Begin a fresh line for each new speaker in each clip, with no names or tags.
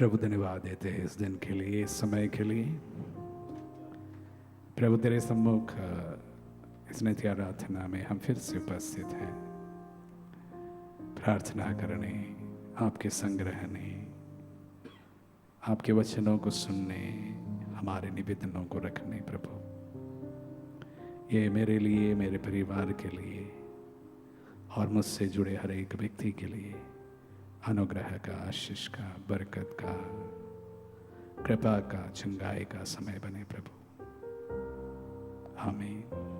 प्रभु धन्यवाद देते हैं इस दिन के लिए, इस समय के लिए। प्रभु तेरे सम्मुख इस नित्य आराधना में हम फिर से उपस्थित हैं, प्रार्थना करने, आपके संग रहने, आपके वचनों को सुनने, हमारे निवेदनों को रखने। प्रभु ये मेरे लिए, मेरे परिवार के लिए और मुझसे जुड़े हर एक व्यक्ति के लिए अनुग्रह का, आशीष का, बरकत का, कृपा का, चंगाई का समय बने प्रभु। आमीन।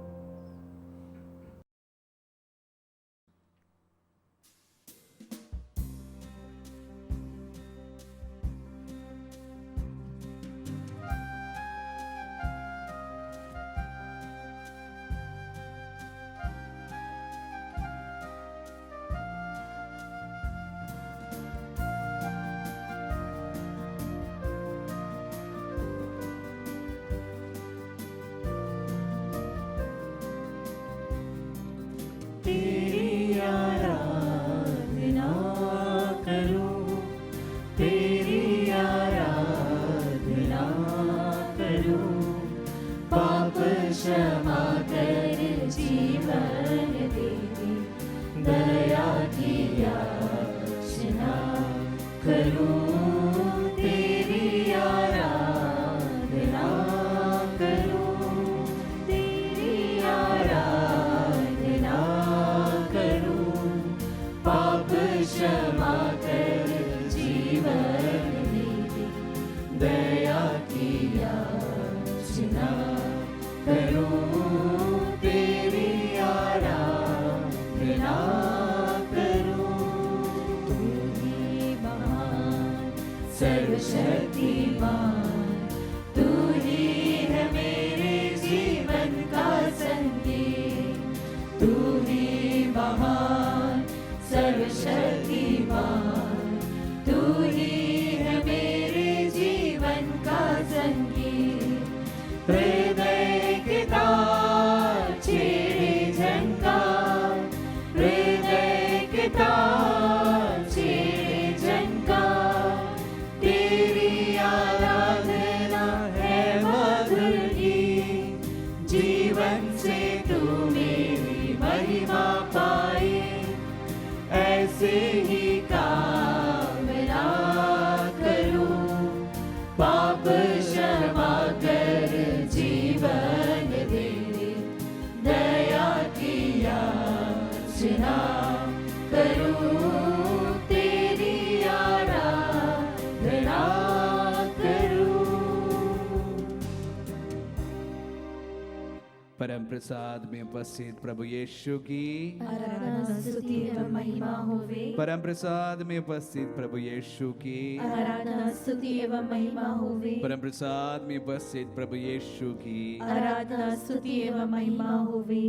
परम प्रसाद में उपस्थित प्रभु यीशु की
आराधना, स्तुति एवं महिमा होवे।
परम प्रसाद में उपस्थित प्रभु यीशु की
आराधना, स्तुति एवं महिमा होवे।
परम प्रसाद में उपस्थित प्रभु यीशु की
आराधना, स्तुति एवं महिमा होवे।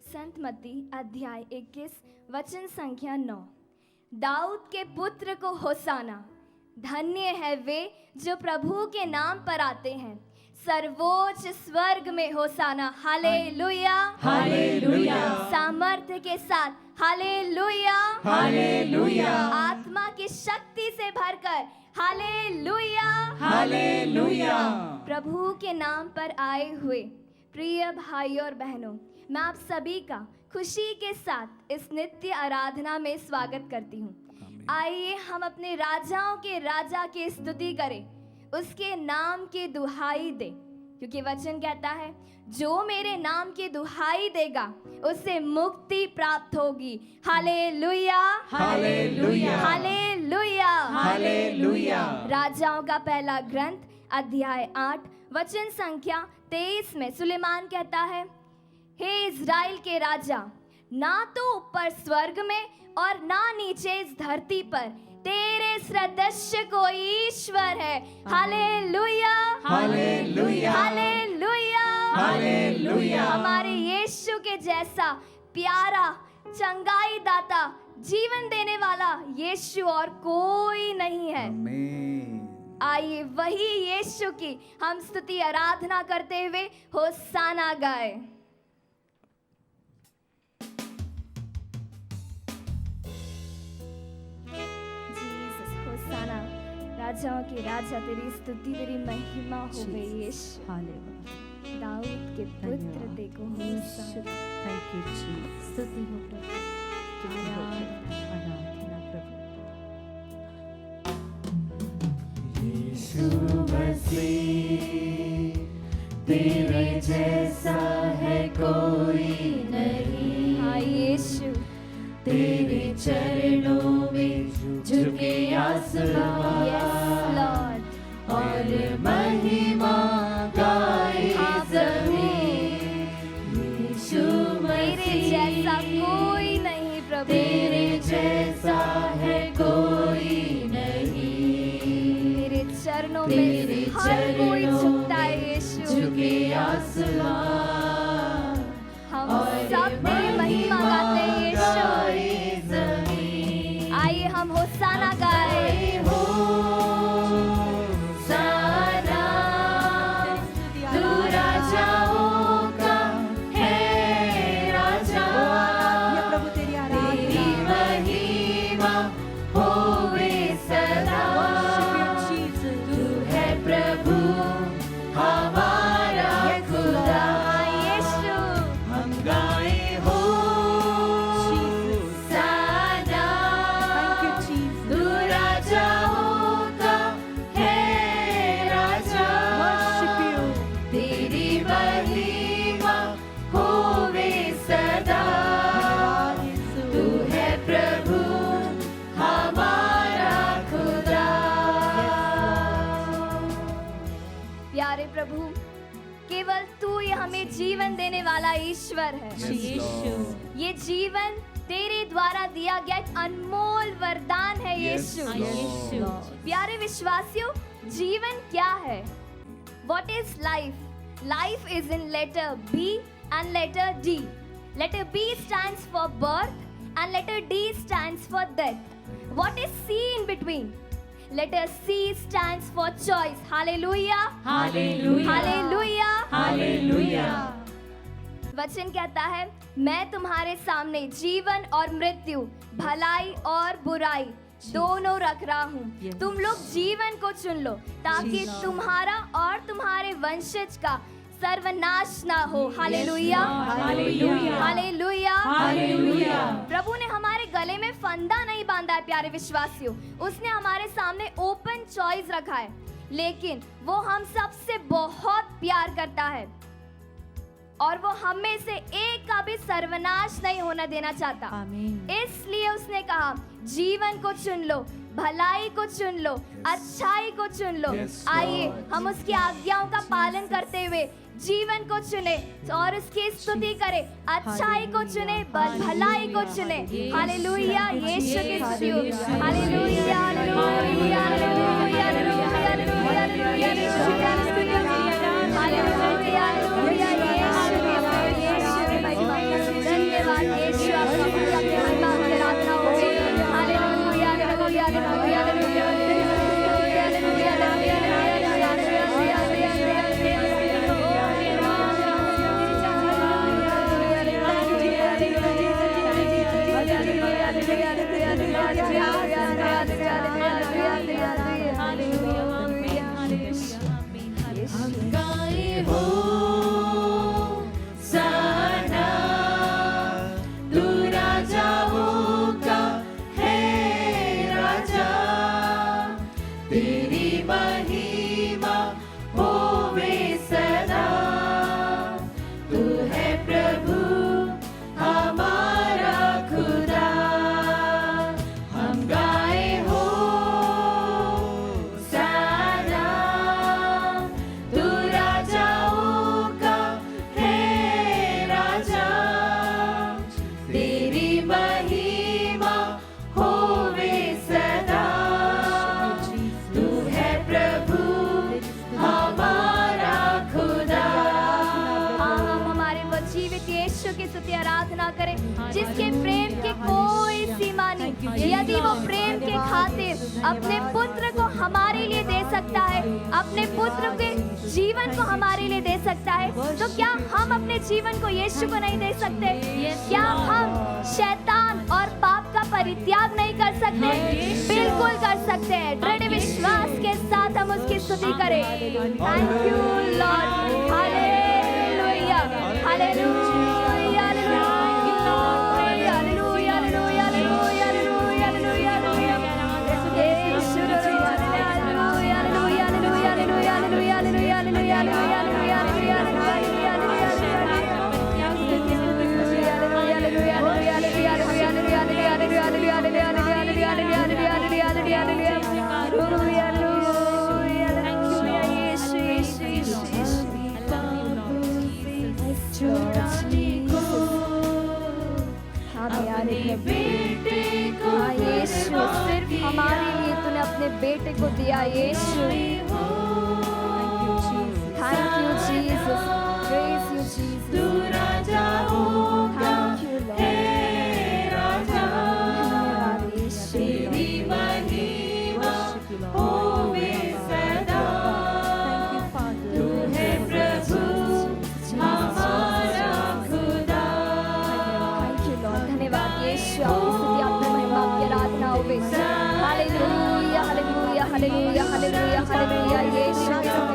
संत मत्ती अध्याय 21 वचन संख्या 9। दाऊद के पुत्र को होसाना, धन्य है वे जो प्रभु के नाम पर आते हैं, सर्वोच्च स्वर्ग में होसाना। Hallelujah,
hallelujah.
सामर्थ्य के साथ हालेलुया,
हालेलुया।
आत्मा की शक्ति से भरकर हालेलुया,
हालेलुया।
प्रभु के नाम पर आए हुए प्रिय भाइयों और बहनों, मैं आप सभी का खुशी के साथ इस नित्य आराधना में स्वागत करती हूँ। आइए हम अपने राजाओं के राजा की स्तुति करें, उसके नाम की दुहाई दे, क्योंकि वचन कहता है जो मेरे नाम की दुहाई देगा उसे मुक्ति प्राप्त होगी। Hallelujah,
hallelujah,
hallelujah,
hallelujah.
राजाओं का पहला ग्रंथ अध्याय 8 वचन संख्या 23 में सुलेमान कहता है, हे इज़राइल के राजा, ना तो ऊपर स्वर्ग में और ना नीचे इस धरती पर तेरे सदृश कोई ईश्वर है। Hallelujah,
hallelujah,
hallelujah,
hallelujah.
हमारे यीशु के जैसा प्यारा, चंगाई दाता, जीवन देने वाला यीशु और कोई नहीं है।
आमीन।
आइए वही यीशु की हम स्तुति आराधना करते हुए होसाना गाए। जीसस होसाना। राजाओं के राजा, तेरी स्तुति तेरी महिमा हो गई यीशु।
हालेलुया।
दाऊद के पुत्र देखो होशाना।
Thank you Jesus. स्तुति हो प्रभु, स्तुति हो प्रभु, आराधना प्रभु।
यीशु मसीह तेरे जैसा है कोई नहीं।
हाँ यीशु,
तेरे चरणों में झुके आसमां
यस लॉर्ड,
और महिमा गाए ज़मीन। यीशु
तेरे जैसा
मसीह
कोई नहीं प्रभु,
तेरे जैसा है कोई नहीं।
तेरे चरणों
तेरे
में हर कोई
चरणों
झुकता है
में
यीशु।
झुके आसमां
हम
और
सब तेरी महिमा गाते हैं यीशु।
गाए ज़मीन।
आइए हम होशाना गाए।
हो साना तू राजाओं का है राजा।
या प्रभु तेरी आराधना।
तेरी महिमा होवे सदा। तू है प्रभु हमारा खुदा।
हाँ यीशु,
हम गाए हो साना तू राजाओं का है राजा। तेरी महिमा होवे सदा। तू है प्रभु हमारा खुदा।
प्यारे प्रभु, केवल तू ही हमें जीवन देने वाला ईश्वर है। ये जीवन तेरे द्वारा दिया गया एक अनमोल वरदान है यीशु। प्यारे विश्वासियों, जीवन क्या है? What is life? Life is in letter B and letter D. Letter B stands for birth and letter D stands for death. What is C in between? Letter C stands for choice. Hallelujah.
Hallelujah
Hallelujah.
Hallelujah.
वचन कहता है, मैं तुम्हारे सामने जीवन और मृत्यु, भलाई और बुराई दोनों रख रहा हूँ। तुम लोग जीवन को चुन लो ताकि तुम्हारा और तुम्हारे वंशज का सर्वनाश ना हो। Hallelujah,
hallelujah,
hallelujah,
hallelujah.
प्रभु ने हमारे गले में फंदा नहीं बांधा है प्यारे विश्वासियों, उसने हमारे सामने ओपन चॉइस रखा है, लेकिन वो हम सबसे बहुत प्यार करता है और वो हम में से एक का भी सर्वनाश नहीं होना देना चाहता।
आमीन।
इसलिए उसने कहा, जीवन को चुन लो, भलाई को चुन लो, अच्छाई को चुन लो। आइए हम उसकी आज्ञाओं का पालन करते हुए जीवन को चुने और उसकी स्तुति करें, अच्छाई को चुने, भलाई को चुने। हालेलुया, यीशु की स्तुति हो। Hallelujah, hallelujah, hallelujah, hallelujah, hallelujah, यीशु की स्तुति हो। हालेलुया, हालेलुया, यीशु की महिमा। धन्यवाद यीशु, आपका पूरा महिमा आराधना हो गई। हालेलुया, हालेलुया, हालेलुया, हालेलुया,
हम गाए हो साना, तू राजाओं का है राजा। तेरी महिमा होवे सदा। तू है प्रभु हमारा खुदा। हम गाए हो साना, तू राजाओं का है राजा। तेरी महिमा होवे सदा। तू है प्रभु हमारा खुदा।
हाँ, हम हमारे वो जीवित यीशु की स्तुति आराधना करें जिसके प्रेम की कोई सीमा नहीं। यदि वो प्रेम के खातिर अपने पुत्र को हमारे लिए दे सकता है, अपने पुत्र के जीवन को हमारे लिए दे सकता है, तो क्या हम अपने जीवन को यीशु को नहीं दे सकते? क्या हम शैतान और पाप का का परित्याग नहीं कर सकते? बिल्कुल कर सकते हैं। दृढ़ विश्वास के साथ हम उसकी स्तुति करें। Thank you lord. Hallelujah hallelujah hallelujah hallelujah hallelujah hallelujah hallelujah यीशु hallelujah hallelujah hallelujah hallelujah hallelujah hallelujah हमारे लिए तूने अपने बेटे को दिया यीशु। Thank you Jesus. Praise you Jesus.
तू राजा होगा, हे राजा, तेरी महिमा होवे सदा। तू है प्रभु हमारा खुदा।
Thank you lord. धन्यवाद यीशु। आपकी स्तुति, आपकी महिमा, आपकी आराधना होवे। Hallelujah hallelujah hallelujah hallelujah hallelujah यीशु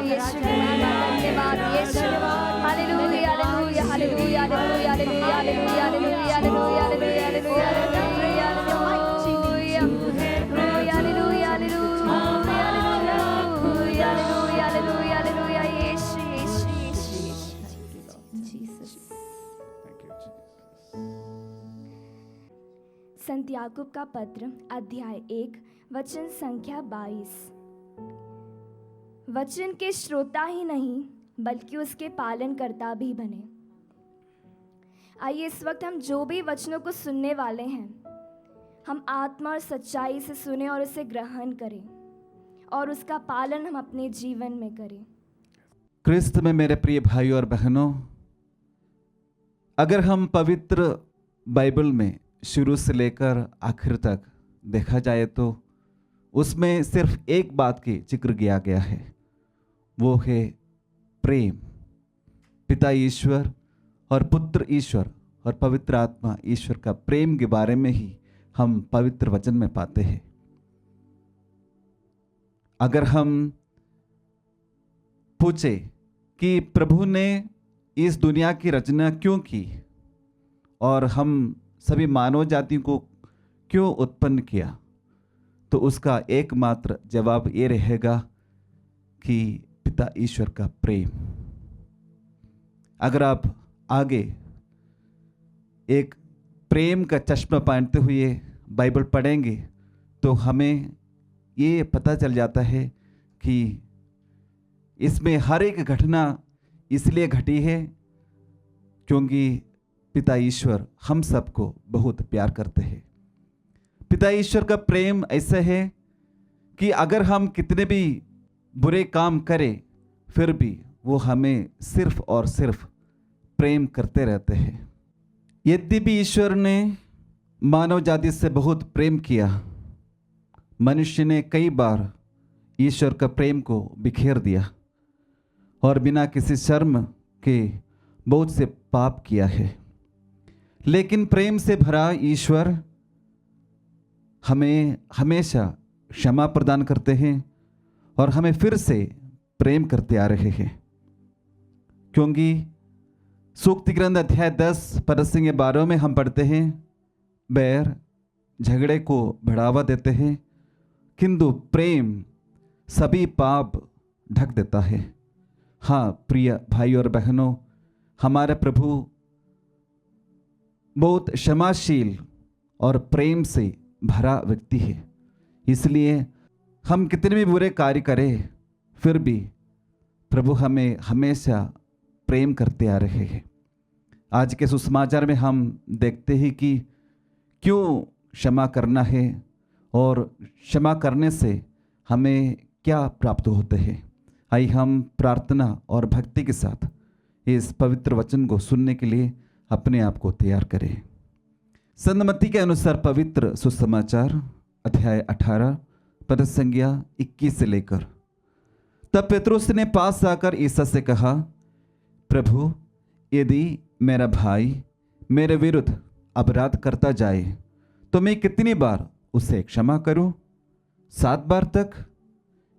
यीशु धन्यवाद यीशु। Hallelujah hallelujah hallelujah hallelujah hallelujah hallelujah hallelujah hallelujah hallelujah hallelujah hallelujah hallelujah यीशु यीशु यीशु जीसस। संत याकूब का पत्र अध्याय 1 वचन संख्या 22। वचन के श्रोता ही नहीं बल्कि उसके पालनकर्ता भी बने। आइए इस वक्त हम जो भी वचनों को सुनने वाले हैं, हम आत्मा और सच्चाई से सुने और उसे ग्रहण करें और उसका पालन हम अपने जीवन में करें।
क्रिस्त में मेरे प्रिय भाइयों और बहनों, अगर हम पवित्र बाइबल में शुरू से लेकर आखिर तक देखा जाए तो उसमें सिर्फ एक बात की जिक्र किया गया है, वो है प्रेम। पिता ईश्वर और पुत्र ईश्वर और पवित्र आत्मा ईश्वर का प्रेम के बारे में ही हम पवित्र वचन में पाते हैं। अगर हम पूछे कि प्रभु ने इस दुनिया की रचना क्यों की और हम सभी मानव जाति को क्यों उत्पन्न किया, तो उसका एकमात्र जवाब ये रहेगा कि पिता ईश्वर का प्रेम। अगर आप आगे एक प्रेम का चश्मा पहनते हुए बाइबल पढ़ेंगे तो हमें ये पता चल जाता है कि इसमें हर एक घटना इसलिए घटी है क्योंकि पिता ईश्वर हम सबको बहुत प्यार करते हैं। पिता ईश्वर का प्रेम ऐसा है कि अगर हम कितने भी बुरे काम करें फिर भी वो हमें सिर्फ और सिर्फ प्रेम करते रहते हैं। यद्यपि ईश्वर ने मानव जाति से बहुत प्रेम किया, मनुष्य ने कई बार ईश्वर का प्रेम को बिखेर दिया और बिना किसी शर्म के बहुत से पाप किया है। लेकिन प्रेम से भरा ईश्वर हमें हमेशा क्षमा प्रदान करते हैं और हमें फिर से प्रेम करते आ रहे हैं, क्योंकि सूक्ति ग्रंथ अध्याय 10 पद के 12 में हम पढ़ते हैं, बैर झगड़े को बढ़ावा देते हैं किंतु प्रेम सभी पाप ढक देता है। हाँ प्रिय भाई और बहनों, हमारे प्रभु बहुत क्षमाशील और प्रेम से भरा व्यक्ति है। इसलिए हम कितने भी बुरे कार्य करें फिर भी प्रभु हमें हमेशा प्रेम करते आ रहे हैं। आज के सुसमाचार में हम देखते हैं कि क्यों क्षमा करना है और क्षमा करने से हमें क्या प्राप्त होते हैं। आइए हम प्रार्थना और भक्ति के साथ इस पवित्र वचन को सुनने के लिए अपने आप को तैयार करें। संत मत्ती के अनुसार पवित्र सुसमाचार अध्याय 18 पद संज्ञा 21 से लेकर। तब पेत्रुस ने पास आकर ईसा से कहा, प्रभु यदि मेरा भाई मेरे विरुद्ध अपराध करता जाए तो मैं कितनी बार उसे क्षमा करूं? 7 बार तक?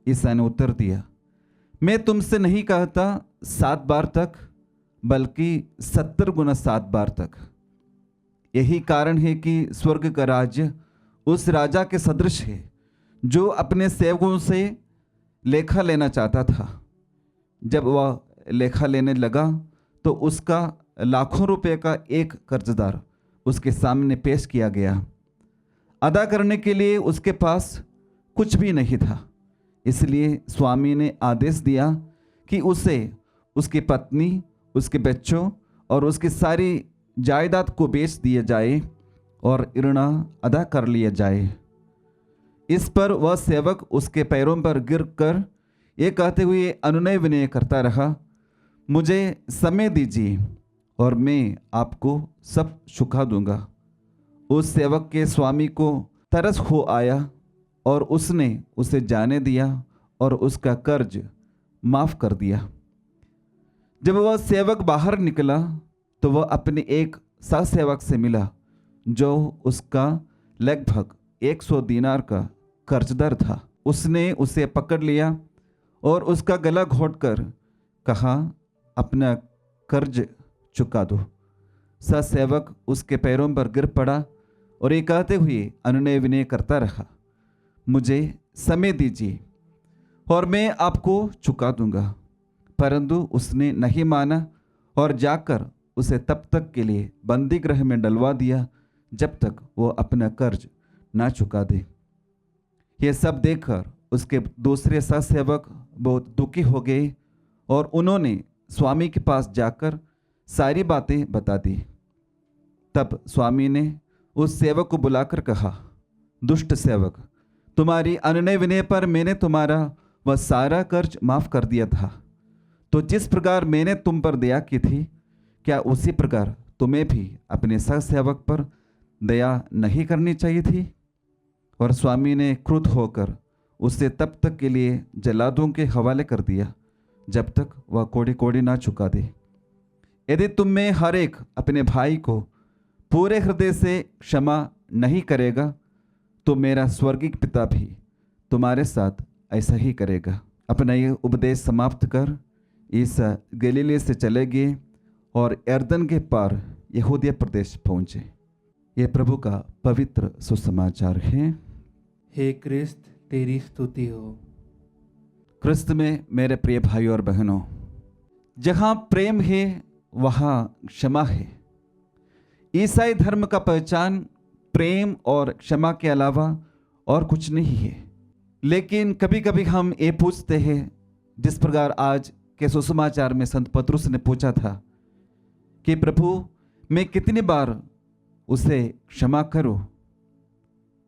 ईसा ने उत्तर दिया, मैं तुमसे नहीं कहता 7 बार तक, बल्कि 70 गुना 7 बार तक। यही कारण है कि स्वर्ग का राज्य उस राजा के सदृश है जो अपने सेवकों से लेखा लेना चाहता था। जब वह लेखा लेने लगा तो उसका लाखों रुपए का एक कर्जदार उसके सामने पेश किया गया। अदा करने के लिए उसके पास कुछ भी नहीं था। इसलिए स्वामी ने आदेश दिया कि उसे उसकी पत्नी, उसके बच्चों और उसकी सारी जायदाद को बेच दिया जाए और ऋण अदा कर लिया जाए। इस पर वह सेवक उसके पैरों पर गिर कर ये कहते हुए अनुनय विनय करता रहा, मुझे समय दीजिए और मैं आपको सब चुका दूंगा। उस सेवक के स्वामी को तरस हो आया और उसने उसे जाने दिया और उसका कर्ज माफ कर दिया। जब वह सेवक बाहर निकला तो वह अपने एक सहसेवक से मिला जो उसका लगभग 100 दीनार का कर्जदार था। उसने उसे पकड़ लिया और उसका गला घोंटकर कहा, अपना कर्ज चुका दो। सहसेवक उसके पैरों पर गिर पड़ा और ये कहते हुए अनुनय विनय करता रहा, मुझे समय दीजिए और मैं आपको चुका दूंगा। परंतु उसने नहीं माना और जाकर उसे तब तक के लिए बंदी गृह में डलवा दिया जब तक वो अपना कर्ज ना चुका दे। ये सब देखकर उसके दूसरे सहसेवक बहुत दुखी हो गए और उन्होंने स्वामी के पास जाकर सारी बातें बता दी। तब स्वामी ने उस सेवक को बुलाकर कहा, दुष्ट सेवक, तुम्हारी अनुनय विनय पर मैंने तुम्हारा वह सारा कर्ज माफ कर दिया था। तो जिस प्रकार मैंने तुम पर दया की थी, क्या उसी प्रकार तुम्हें भी अपने सहसेवक पर दया नहीं करनी चाहिए थी? और स्वामी ने क्रुद्ध होकर उसे तब तक के लिए जल्लादों के हवाले कर दिया जब तक वह कोड़ी कोड़ी ना चुका दे। यदि तुम में हर एक अपने भाई को पूरे हृदय से क्षमा नहीं करेगा तो मेरा स्वर्गीय पिता भी तुम्हारे साथ ऐसा ही करेगा। अपना ये उपदेश समाप्त कर ईसा गलीले से चले गए और यरदन के पार यहूदिया प्रदेश पहुँचे। ये प्रभु का पवित्र सुसमाचार है।
हे क्रिस्त, तेरी स्तुति हो।
क्रिस्त में मेरे प्रिय भाई और बहनों, जहाँ प्रेम है वहाँ क्षमा है। ईसाई धर्म का पहचान प्रेम और क्षमा के अलावा और कुछ नहीं है। लेकिन कभी कभी हम ये पूछते हैं, जिस प्रकार आज के सुसमाचार में संत पतरुस ने पूछा था कि प्रभु मैं कितनी बार उसे क्षमा करूं?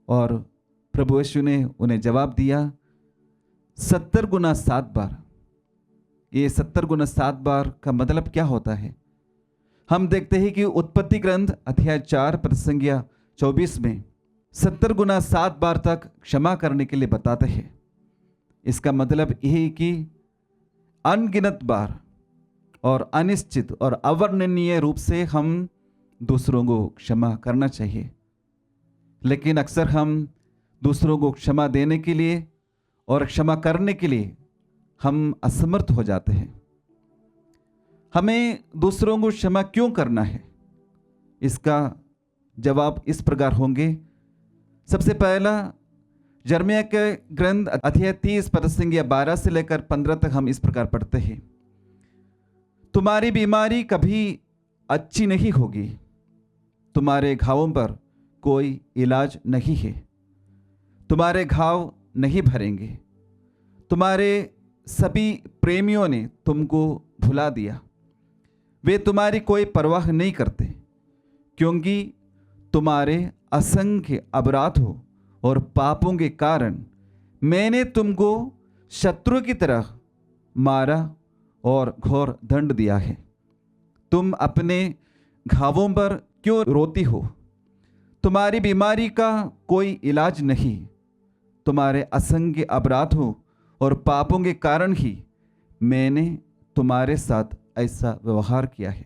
और प्रभु यीशु ने उन्हें जवाब दिया, 70 गुना 7 बार। ये 70 गुना 7 बार का मतलब क्या होता है? हम देखते हैं कि उत्पत्ति ग्रंथ अध्याय 4 पद संख्या 24 में 70 गुना 7 बार तक क्षमा करने के लिए बताते हैं। इसका मतलब यही कि अनगिनत बार और अनिश्चित और अवर्णनीय रूप से हम दूसरों को क्षमा करना चाहिए। लेकिन अक्सर हम दूसरों को क्षमा देने के लिए और क्षमा करने के लिए हम असमर्थ हो जाते हैं। हमें दूसरों को क्षमा क्यों करना है? इसका जवाब इस प्रकार होंगे। सबसे पहला, यिर्मयाह के ग्रंथ अध्याय 30 पद संख्या 12 से लेकर 15 तक हम इस प्रकार पढ़ते हैं, तुम्हारी बीमारी कभी अच्छी नहीं होगी, तुम्हारे घावों पर कोई इलाज नहीं है, तुम्हारे घाव नहीं भरेंगे, तुम्हारे सभी प्रेमियों ने तुमको भुला दिया, वे तुम्हारी कोई परवाह नहीं करते, क्योंकि तुम्हारे असंख्य अपराधों और पापों के कारण मैंने तुमको शत्रु की तरह मारा और घोर दंड दिया है। तुम अपने घावों पर क्यों रोती हो? तुम्हारी बीमारी का कोई इलाज नहीं, तुम्हारे असंख्य अपराधों और पापों के कारण ही मैंने तुम्हारे साथ ऐसा व्यवहार किया है।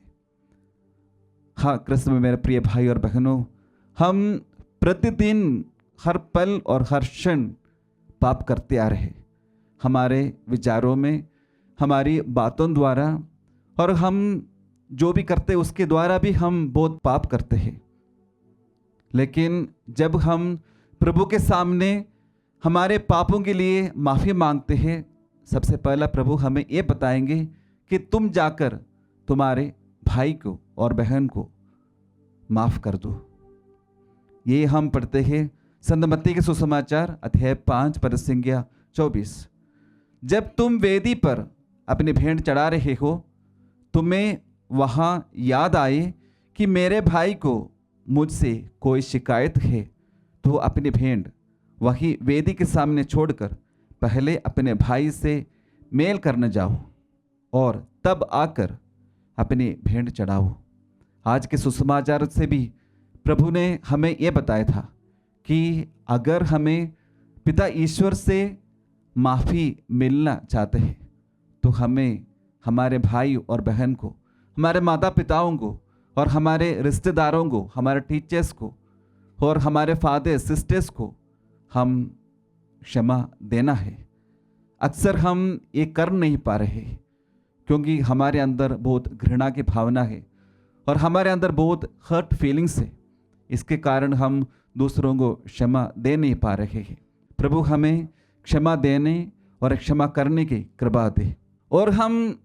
हाँ, कृष्ण में मेरे प्रिय भाई और बहनों, हम प्रतिदिन हर पल और हर क्षण पाप करते आ रहे, हमारे विचारों में, हमारी बातों द्वारा, और हम जो भी करते उसके द्वारा भी हम बहुत पाप करते हैं। लेकिन जब हम प्रभु के सामने हमारे पापों के लिए माफ़ी मांगते हैं, सबसे पहला प्रभु हमें ये बताएंगे कि तुम जाकर तुम्हारे भाई को और बहन को माफ़ कर दो। ये हम पढ़ते हैं संत मत्ती के सुसमाचार अध्याय 5 पद संख्या 24। जब तुम वेदी पर अपनी भेंट चढ़ा रहे हो, तुम्हें वहाँ याद आए कि मेरे भाई को मुझसे कोई शिकायत है, तो अपनी भेंट वही वेदी के सामने छोड़कर पहले अपने भाई से मेल करने जाओ और तब आकर अपनी भेंट चढ़ाओ। आज के सुसमाचार से भी प्रभु ने हमें ये बताया था कि अगर हमें पिता ईश्वर से माफ़ी मिलना चाहते हैं तो हमें हमारे भाई और बहन को, हमारे माता पिताओं को और हमारे रिश्तेदारों को, हमारे टीचर्स को और हमारे फादर सिस्टर्स को हम क्षमा देना है। अक्सर हम ये कर नहीं पा रहे क्योंकि हमारे अंदर बहुत घृणा की भावना है और हमारे अंदर बहुत हर्ट फीलिंग्स है। इसके कारण हम दूसरों को क्षमा दे नहीं पा रहे हैं। प्रभु हमें क्षमा देने और क्षमा करने की कृपा दे। और हम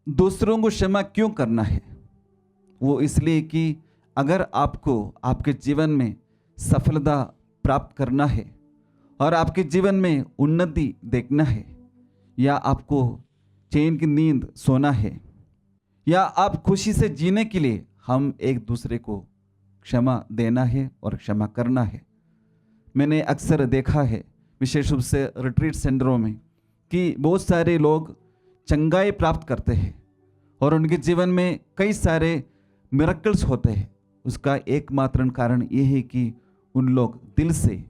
दूसरों को क्षमा क्यों करना है? वो इसलिए कि अगर आपको आपके जीवन में सफलता प्राप्त करना है और आपके जीवन में उन्नति देखना है, या आपको चैन की नींद सोना है, या आप खुशी से जीने के लिए हम एक दूसरे को क्षमा देना है और क्षमा करना है। मैंने अक्सर देखा है, विशेष रूप से रिट्रीट सेंटरों में, कि बहुत सारे लोग चंगाई प्राप्त करते हैं और उनके जीवन में कई सारे मिरेकल्स होते हैं। उसका एकमात्र कारण ये है कि उन लोग दिल से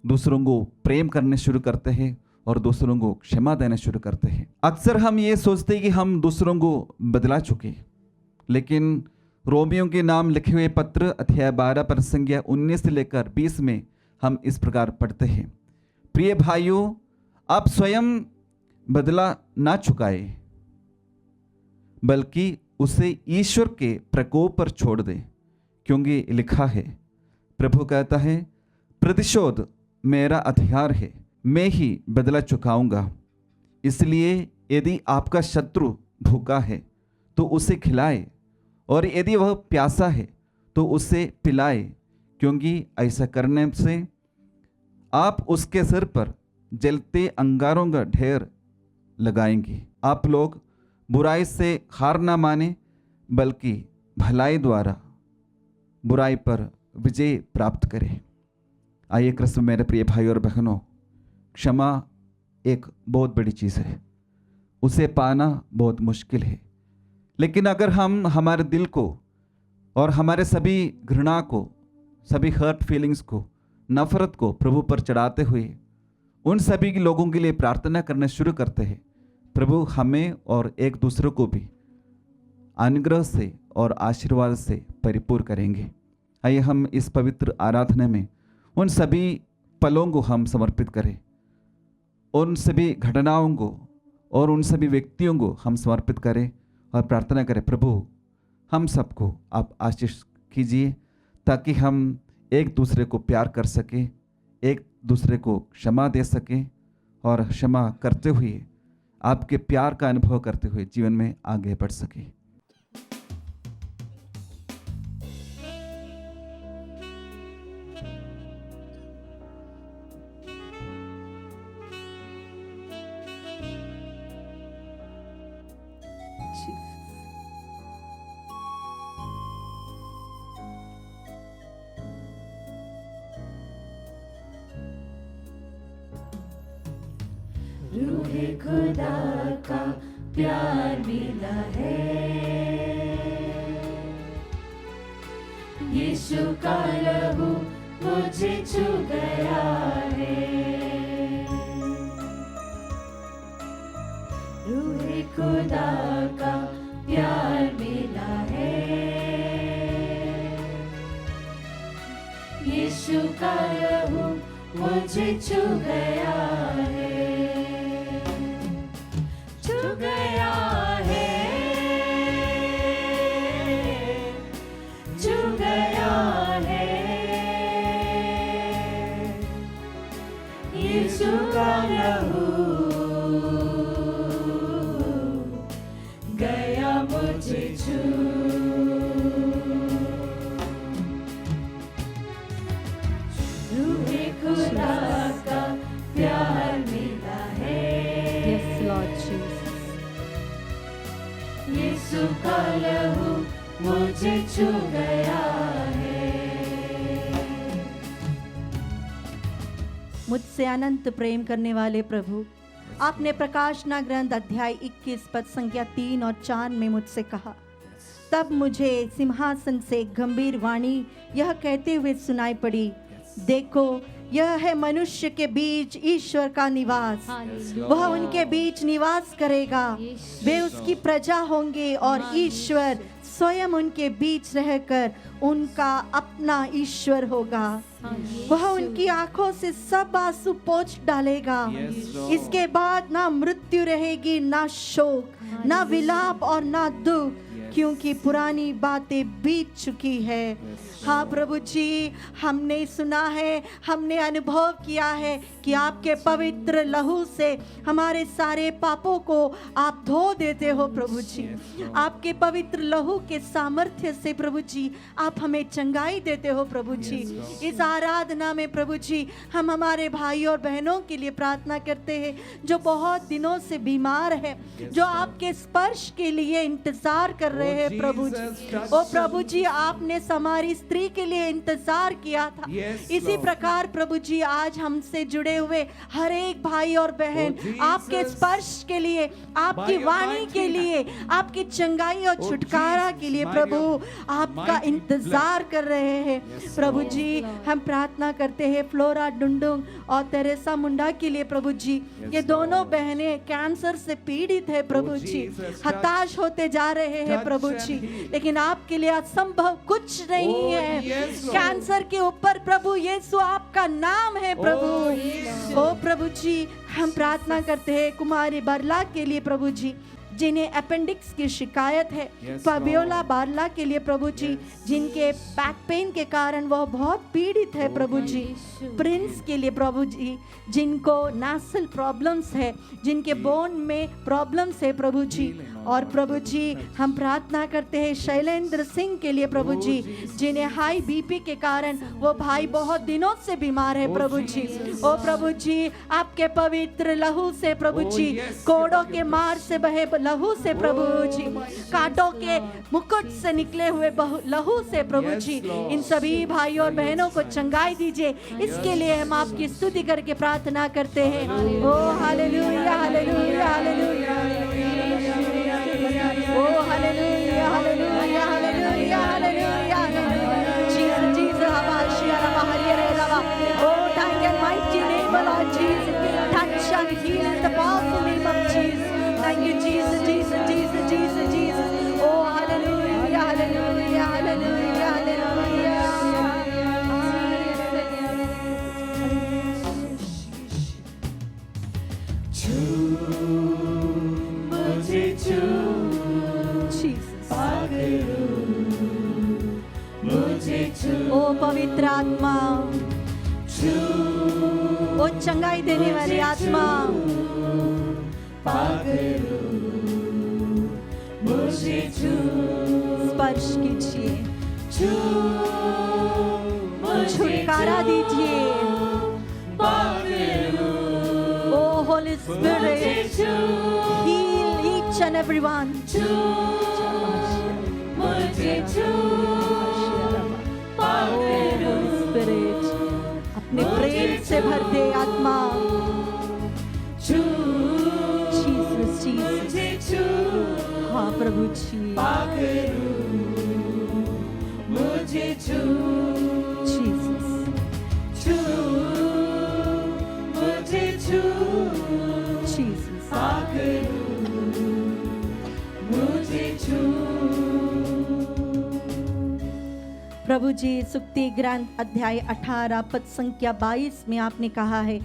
दूसरों को प्रेम करने शुरू करते हैं और दूसरों को क्षमा देना शुरू करते हैं। अक्सर हम ये सोचते हैं कि हम दूसरों को बदला चुके, लेकिन रोमियों के नाम लिखे हुए पत्र अध्याय 12 पद संख्या 19 से लेकर 20 में हम इस प्रकार पढ़ते हैं, प्रिय भाइयों, आप स्वयं बदला ना चुकाए बल्कि उसे ईश्वर के प्रकोप पर छोड़ दे, क्योंकि लिखा है, प्रभु कहता है, प्रतिशोध मेरा अधिकार है, मैं ही बदला चुकाऊंगा। इसलिए यदि आपका शत्रु भूखा है तो उसे खिलाए, और यदि वह प्यासा है तो उसे पिलाए, क्योंकि ऐसा करने से आप उसके सिर पर जलते अंगारों का ढेर लगाएंगे। आप लोग बुराई से हार ना माने, बल्कि भलाई द्वारा बुराई पर विजय प्राप्त करें। आइए कृष्ण मेरे प्रिय भाई और बहनों, क्षमा एक बहुत बड़ी चीज़ है, उसे पाना बहुत मुश्किल है। लेकिन अगर हम हमारे दिल को और हमारे सभी घृणा को, सभी हर्ट फीलिंग्स को, नफरत को प्रभु पर चढ़ाते हुए उन सभी लोगों के लिए प्रार्थना करना शुरू करते हैं, प्रभु हमें और एक दूसरे को भी अनुग्रह से और आशीर्वाद से परिपूर्ण करेंगे। आइए हम इस पवित्र आराधना में उन सभी पलों को हम समर्पित करें, उन सभी घटनाओं को और उन सभी व्यक्तियों को हम समर्पित करें और प्रार्थना करें, प्रभु हम सबको आप आशीष कीजिए ताकि हम एक दूसरे को प्यार कर सकें, एक दूसरे को क्षमा दे सकें और क्षमा करते हुए आपके प्यार का अनुभव करते हुए जीवन में आगे बढ़ सकें।
रूहे खुदा का प्यार मिला है, यीशु का लहू मुझे छू गया है। रूहे खुदा का प्यार मिला है, यीशु का लहू मुझे छू गया है, छू गया है, छू गया है। यीशु का लहू गया मुझे छू। रूहे खुदा का प्यार मिला है,
Yes, Lord Jesus.
यीशु का लहू मुझे छू गया है।
मुझसे अनंत प्रेम करने वाले प्रभु, आपने प्रकाशना ग्रंथ अध्याय 21 पद संख्या 3 और 4 में मुझसे कहा, तब मुझे सिंहासन से गंभीर वाणी यह कहते हुए सुनाई पड़ी, देखो यह है मनुष्य के बीच ईश्वर का निवास, वह उनके बीच निवास करेगा, वे उसकी प्रजा होंगे और ईश्वर स्वयं उनके बीच रहकर उनका अपना ईश्वर होगा। वह उनकी आंखों से सब आंसू पोंछ डालेगा। इसके बाद ना मृत्यु रहेगी, ना शोक, ना विलाप और ना दुख, क्योंकि पुरानी बातें बीत चुकी है। हाँ प्रभु जी, हमने सुना है, हमने अनुभव किया है कि आपके पवित्र लहू से हमारे सारे पापों को आप धो देते हो प्रभु जी। आपके पवित्र लहू के सामर्थ्य से प्रभु जी आप हमें चंगाई देते हो प्रभु जी। इस आराधना में प्रभु जी हम हमारे भाई और बहनों के लिए प्रार्थना करते हैं जो बहुत दिनों से बीमार है, जो आपके स्पर्श के लिए इंतजार कर रहे हैं प्रभु जी। ओ प्रभु जी, आपने हमारी स्त्री के लिए इंतजार किया था, इसी प्रकार प्रभु जी आज हमसे जुड़े हुए हर एक भाई और बहन आपके स्पर्श के लिए, आपकी वाणी के लिए, आपकी चंगाई और छुटकारा के लिए प्रभु आपका इंतजार कर रहे हैं प्रभु जी। हम प्रार्थना करते हैं फ्लोरा डुंडुंग और तेरेसा मुंडा के लिए प्रभु जी। ये दोनों बहनें कैंसर से पीड़ित है प्रभु जी, हताश होते जा रहे हैं प्रभु जी, लेकिन आपके लिए असंभव कुछ नहीं है। कैंसर के ऊपर प्रभु यीशु आपका नाम है प्रभु। ओ प्रभु जी, हम प्रार्थना करते हैं कुमारी बरला के लिए प्रभु जी, जिन्हें अपेंडिक्स की शिकायत है। फबियोला बारला के लिए प्रभु जी, जिनके बैक पेन के कारण वह बहुत पीड़ित है प्रभु जी। प्रिंस के लिए प्रभु जी, जिनको नसल प्रॉब्लम्स है, जिनके बोन में प्रॉब्लम्स है प्रभु जी। और प्रभु जी हम प्रार्थना करते हैं शैलेंद्र सिंह के लिए प्रभु जी, जिन्हें हाई बीपी के कारण वो भाई बहुत दिनों से बीमार है प्रभु जी। ओ प्रभु जी, आपके पवित्र लहू से प्रभु जी, कोड़ों के मार से बहे लहू से प्रभु जी, कांटों के मुकुट से निकले हुए लहू से प्रभु जी, इन सभी भाइयों और बहनों को चंगाई दीजिए। इसके लिए हम आपकी स्तुति करके प्रार्थना करते हैं। ओ हालेलुया हालेलुया हालेलुया, ओ hallelujah hallelujah hallelujah hallelujah. Jesus Jesus हमाशिया हमारी रे रवा। Oh thank you mighty name of lord Jesus, touch and heal in the powerful name of Jesus. Thank you, Jesus, Jesus, Jesus, Jesus, Jesus. Oh, hallelujah, hallelujah, hallelujah, hallelujah. छू मुझे छू, Jesus. मुझे छू, ओ पवित्र आत्मा छू, ओ चंगाई देने वाली आत्मा मुझे छू, स्पर्श कीजिए, छुटकारा दीजिए। Oh holy spirit, heal each and everyone. मुझे छू, स्पिरिट अपने प्रेम से भर दे आत्मा। हाँ प्रभु जी, मुझे छू, जीसस छू, मुझे छू, जीसस मुझे छू। प्रभु जी, सुक्ति ग्रंथ अध्याय 18 पद संख्या 22 में आपने कहा है,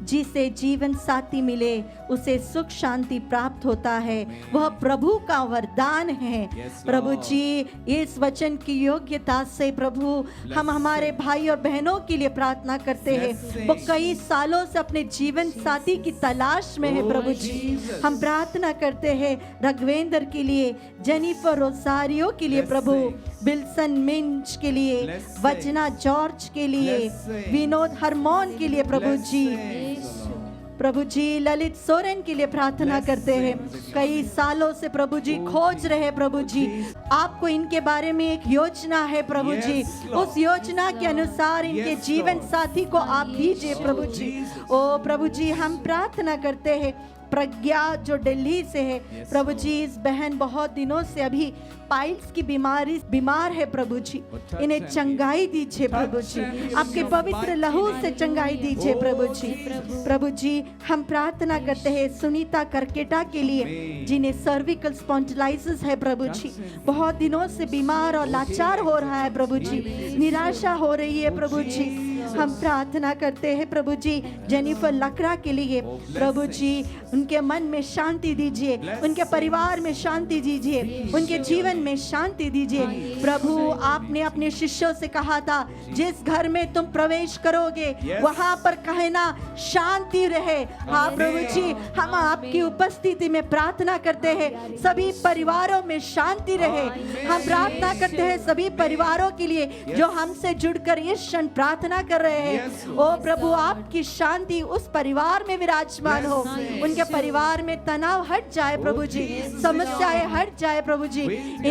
जिसे जीवन साथी मिले उसे सुख शांति प्राप्त होता है, वह प्रभु का वरदान है। प्रभु जी, इस वचन की योग्यता से प्रभु हम हमारे भाई और बहनों के लिए प्रार्थना करते हैं। वो कई सालों से अपने जीवन साथी की तलाश में है। प्रभु जी, हम प्रार्थना करते हैं रघवेंद्र के लिए, जेनिफर रोसारियो के लिए, प्रभु विल्सन मिंच के लिए, वजना जॉर्ज के लिए, विनोद हरमोन के लिए, प्रभु जी, प्रभु जी ललित सोरेन के लिए प्रार्थना करते हैं। कई सालों से प्रभु जी खोज रहे हैं। प्रभु जी, आपको इनके बारे में एक योजना है। प्रभु जी, उस योजना के अनुसार इनके जीवन साथी को आप दीजिए। प्रभु जी, ओ प्रभु जी, हम प्रार्थना करते हैं प्रज्ञा जो दिल्ली से है, प्रभु जी, इस बहन बहुत दिनों से अभी पाइल्स की बीमार है। प्रभु जी, इन्हें चंगाई दीजिए। प्रभु जी, आपके पवित्र लहू से चंगाई दीजिए। प्रभु जी, प्रभु जी, हम प्रार्थना करते हैं सुनीता करकेटा के लिए, जिन्हें सर्विकल स्पॉन्डिलाइटिस है। प्रभु जी, बहुत दिनों से बीमार और लाचार हो रहा है। प्रभु जी, निराशा हो रही है। प्रभु जी, हम प्रार्थना करते हैं प्रभु जी जेनिफर लकड़ा के लिए। प्रभु जी, उनके मन में शांति दीजिए, उनके परिवार में शांति दीजिए, उनके जीवन में शांति दीजिए। प्रभु, आपने अपने शिष्यों से कहा था, जिस घर में तुम प्रवेश करोगे वहां पर कहना शांति रहे। हाँ प्रभु जी, हम आपकी उपस्थिति में प्रार्थना करते हैं सभी परिवारों में शांति रहे। हम प्रार्थना करते हैं सभी परिवारों के लिए जो हमसे जुड़कर इस क्षण प्रार्थना कर रहे हैं। ओ प्रभु, आपकी शांति उस परिवार में विराजमान हो, उनके परिवार में तनाव हट जाए। प्रभु जी, समस्याएं हट जाए। प्रभु जी,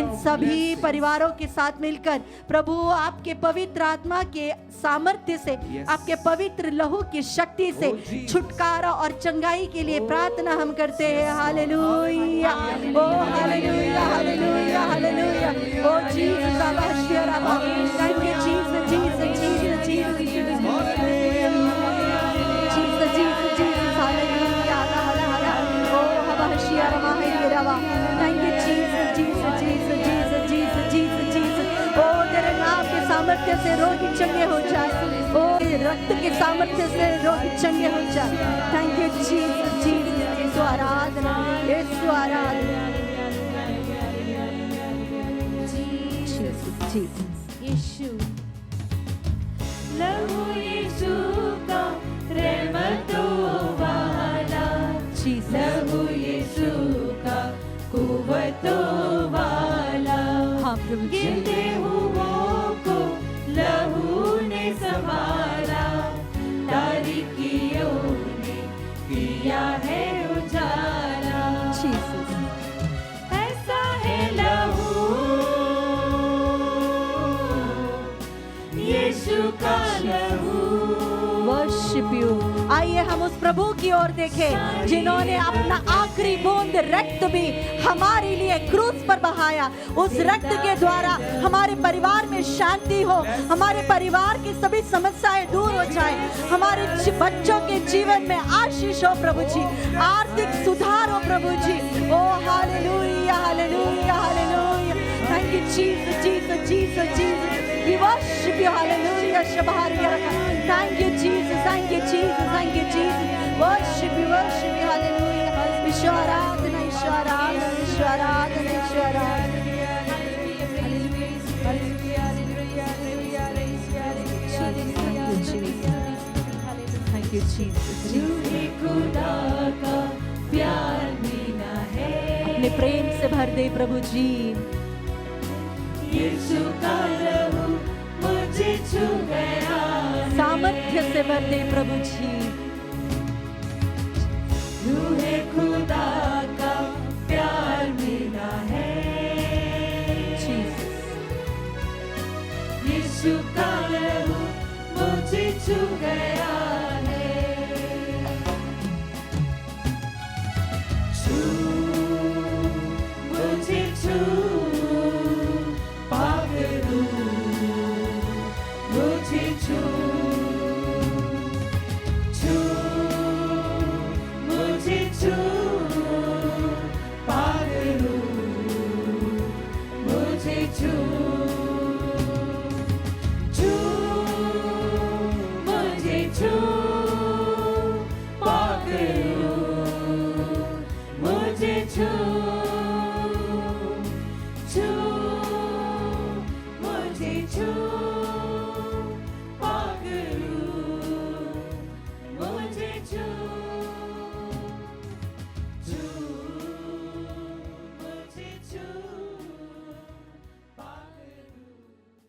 इन सभी परिवारों के साथ मिलकर प्रभु आपके पवित्र आत्मा के सामर्थ्य से, आपके पवित्र लहू की शक्ति से छुटकारा और चंगाई के लिए प्रार्थना हम करते हैं। हालेलुया, ओ हालेलुया, हालेलुया, हालेलुया। ओ जीसस, अबाशिया रबा, thank you Jesus, Jesus, Jesus, Jesus, Jesus, Jesus, Jesus, hallelujah, hallelujah. ओ अबाशिया रबा है रबा, thank you Jesus, Jesus, Jesus, Jesus, Jesus, Jesus, Jesus. ओ तेरे नाम के सामर्थ्य से रोगी चंगे हो जाए। ओ रक्त के सामर्थ्य से रोगी चंगे हो जाए। थैंक यू जीसस, जीसस, यीशु आराधना, यीशु आराधना।
यीशु,
लहू यीशु का रहमतों वाला, लहू यीशु का कुव्वतों वाला।
हाँ प्रभु जी,
गिरते हुओं को लहू ने संभाला, तारीकियों ने किया है उजाला।
जीसस,
ऐसा है लहू यीशु का लहू।
Worship you. आइए हम उस प्रभु की ओर देखें जिन्होंने अपना आखिरी बूंद रक्त भी हमारे लिए क्रूस पर बहाया। उस रक्त के द्वारा हमारे परिवार में शांति हो, हमारे परिवार की सभी समस्याएं दूर हो जाए, हमारे बच्चों के जीवन में आशीष हो प्रभु जी, आर्थिक सुधार हो प्रभु जी। ओ hallelujah, hallelujah, hallelujah. Thank you Jesus, Jesus, Jesus, Jesus. We worship you, hallelujah, Shabbat. Thank you, Jesus, thank you, Jesus, thank you, Jesus. Worship you, hallelujah. Ishwaradana, Ishwaradana, Ishwaradana, Ishwaradana.
Thank you Jesus.
तुझे खुदा का प्यार मिला है,
अपने प्रेम से भर दे प्रभु जी।
यीशु का लहू मुझे छू गया,
सामर्थ्य से भर दे प्रभु जी।
रूहे खुदा का प्यार मिला है, यीशु का लहू मुझे छू गया।